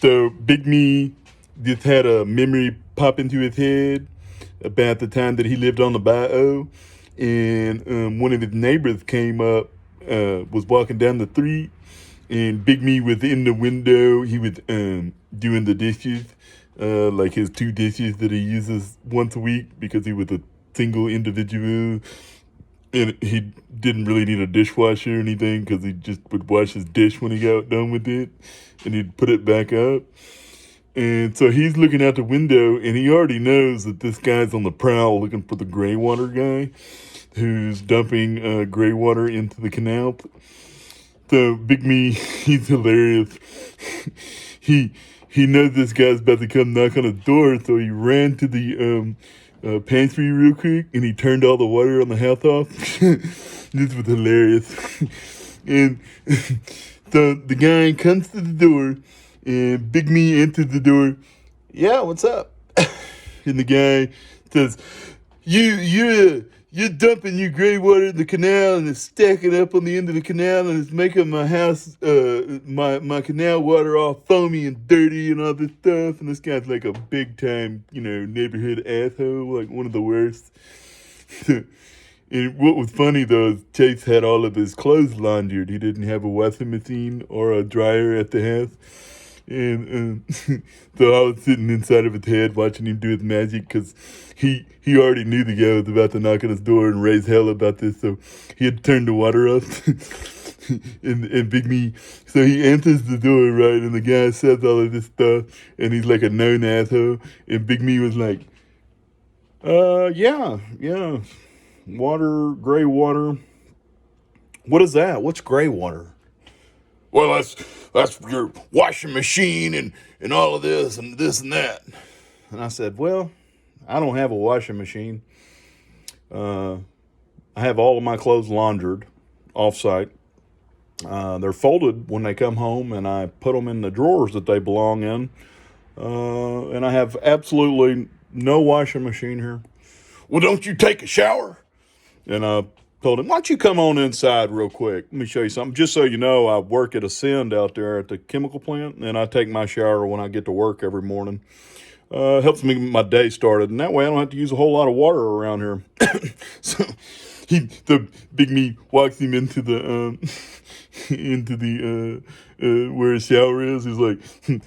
So Big Me just had a memory pop into his head about the time that he lived on the bayou, and one of his neighbors came up, was walking down the street, and Big Me was in the window. He was doing the dishes, like his two dishes that he uses once a week because he was a single individual, and he didn't really need a dishwasher or anything because he just would wash his dish when he got done with it, and he'd put it back up. And so he's looking out the window, and he already knows that this guy's on the prowl looking for the gray water guy who's dumping gray water into the canal. So Big Me, he's hilarious. he he knows this guy's about to come knock on his door, so he ran to the pantry real quick, and he turned all the water on the house off. This was hilarious. And so the guy comes to the door, and Big Me enters the door. Yeah, what's up? And the guy says, you're dumping your gray water in the canal, and it's stacking up on the end of the canal, and it's making my house, my canal water all foamy and dirty and all this stuff." And this guy's like a big time, neighborhood asshole, like one of the worst. And what was funny though is Chase had all of his clothes laundered. He didn't have a washing machine or a dryer at the house. And so I was sitting inside of his head watching him do his magic because he already knew the guy was about to knock on his door and raise hell about this. So he had turned the water up. And Big Me, so he enters the door, right? And the guy says all of this stuff. And he's like a known asshole. And Big Me was like, yeah. Water, gray water. What is that? What's gray water? Well, that's your washing machine and all of this and this and that. And I said, well, I don't have a washing machine. I have all of my clothes laundered off-site. They're folded when they come home, and I put them in the drawers that they belong in. And I have absolutely no washing machine here. Well, don't you take a shower? And I told him, why don't you come on inside real quick? Let me show you something. Just so you know, I work at Ascend out there at the chemical plant, and I take my shower when I get to work every morning. Helps me get my day started, and that way I don't have to use a whole lot of water around here. So the Big Me walks him into the where his shower is. He's like,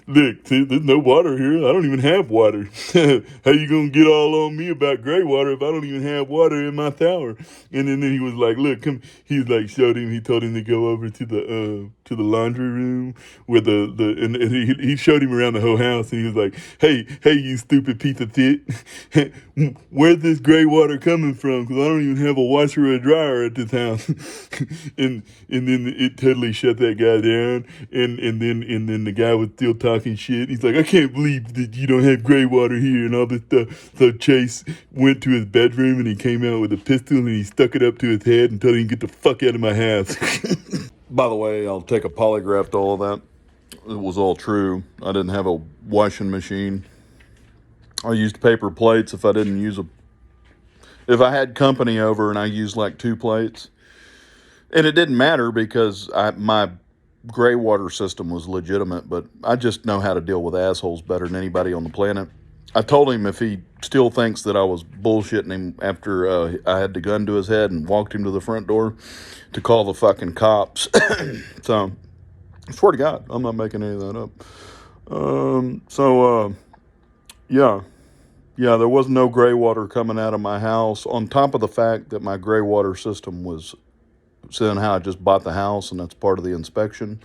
look, see, there's no water here. I don't even have water. How you gonna get all on me about gray water if I don't even have water in my shower? And then he was like, look, come. He he told him to go over to the laundry room where and he showed him around the whole house, and he was like, hey, you stupid piece of shit. Where's this gray water coming from? Because I don't even have a washer or a dryer at this house. and then it totally shut that guy down. And then the guy was still talking shit. He's like, I can't believe that you don't have gray water here and all this stuff. So Chase went to his bedroom, and he came out with a pistol, and he stuck it up to his head and told him to get the fuck out of my house. By the way, I'll take a polygraph to all of that. It was all true. I didn't have a washing machine. I used paper plates if I didn't use if I had company over and I used like 2 plates. And it didn't matter because my gray water system was legitimate, but I just know how to deal with assholes better than anybody on the planet. I told him if he still thinks that I was bullshitting him after I had the gun to his head and walked him to the front door, to call the fucking cops. So, I swear to God, I'm not making any of that up. Yeah. Yeah, there was no gray water coming out of my house, on top of the fact that my gray water system was, seeing how I just bought the house, and that's part of the inspection.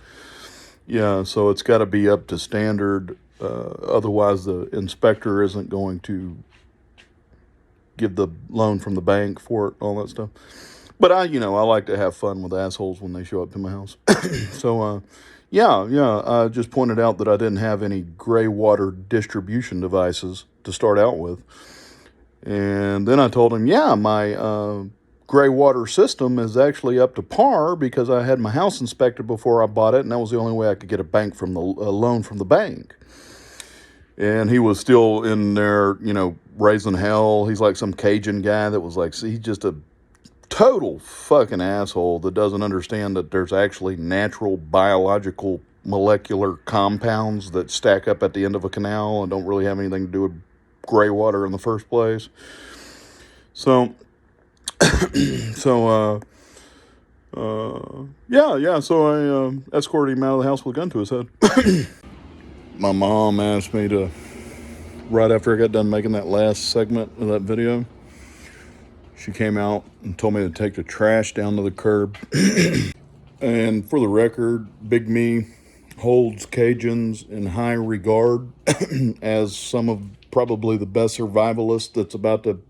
Yeah, so it's got to be up to standard. Otherwise, the inspector isn't going to give the loan from the bank for it, all that stuff. But I like to have fun with assholes when they show up to my house. So, I just pointed out that I didn't have any gray water distribution devices to start out with. And then I told him, my gray water system is actually up to par because I had my house inspected before I bought it, and that was the only way I could get a loan from the bank. And he was still in there, raising hell. He's like some Cajun guy that was like, see, he's just a total fucking asshole that doesn't understand that there's actually natural biological molecular compounds that stack up at the end of a canal and don't really have anything to do with gray water in the first place. So, yeah. So I escorted him out of the house with a gun to his head. My mom asked me to, right after I got done making that last segment of that video, she came out and told me to take the trash down to the curb. And for the record, Big Me holds Cajuns in high regard as some of probably the best survivalists that's about to...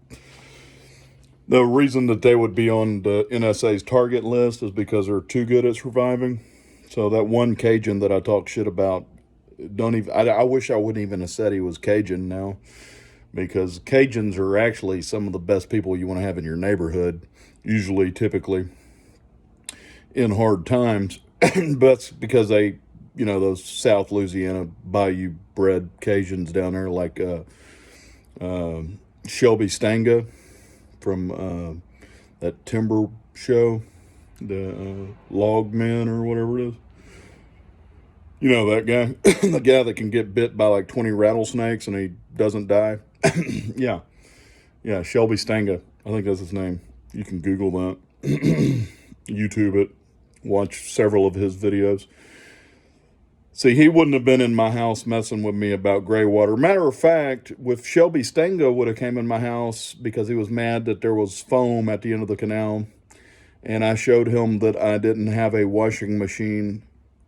The reason that they would be on the NSA's target list is because they're too good at surviving. So that one Cajun that I talk shit about, I wish I wouldn't even have said he was Cajun now, because Cajuns are actually some of the best people you want to have in your neighborhood, usually, typically, in hard times. But that's because they, those South Louisiana bayou bred Cajuns down there, like Shelby Stanga from that timber show, the Log Men or whatever it is. You know that guy? The guy that can get bit by like 20 rattlesnakes and he doesn't die? Yeah, Shelby Stanga. I think that's his name. You can Google that. YouTube it. Watch several of his videos. See, he wouldn't have been in my house messing with me about gray water. Matter of fact, if Shelby Stanga would have came in my house because he was mad that there was foam at the end of the canal, and I showed him that I didn't have a washing machine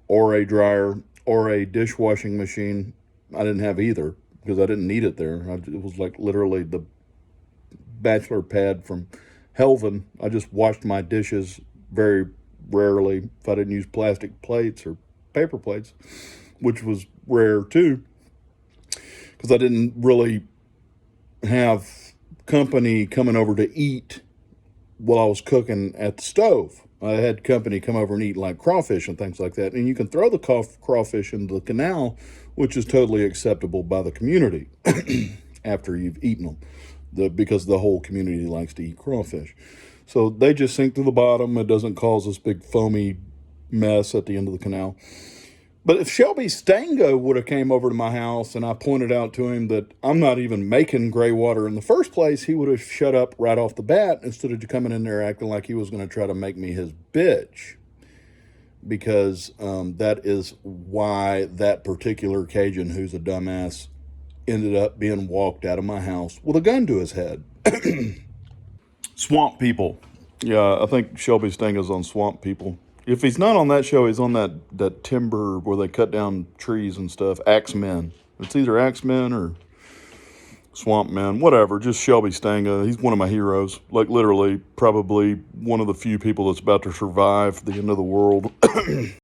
or a dryer or a dishwashing machine, I didn't have either because I didn't need it there. It was like literally the bachelor pad from Helvin. I just washed my dishes very rarely if I didn't use plastic plates or paper plates, which was rare too, because I didn't really have company coming over to eat while I was cooking at the stove. I had company come over and eat like crawfish and things like that. And you can throw the crawfish into the canal, which is totally acceptable by the community after you've eaten them, because the whole community likes to eat crawfish. So they just sink to the bottom. It doesn't cause this big foamy mess at the end of the canal. But if Shelby Stanga would have came over to my house and I pointed out to him that I'm not even making gray water in the first place, he would have shut up right off the bat instead of coming in there acting like he was going to try to make me his bitch. Because that is why that particular Cajun, who's a dumbass, ended up being walked out of my house with a gun to his head. Swamp People. Yeah, I think Shelby Stanga's on Swamp People. If he's not on that show, he's on that timber where they cut down trees and stuff. Axemen. It's either Axemen or Swamp Men. Whatever. Just Shelby Stanga. He's one of my heroes. Like literally, probably one of the few people that's about to survive the end of the world.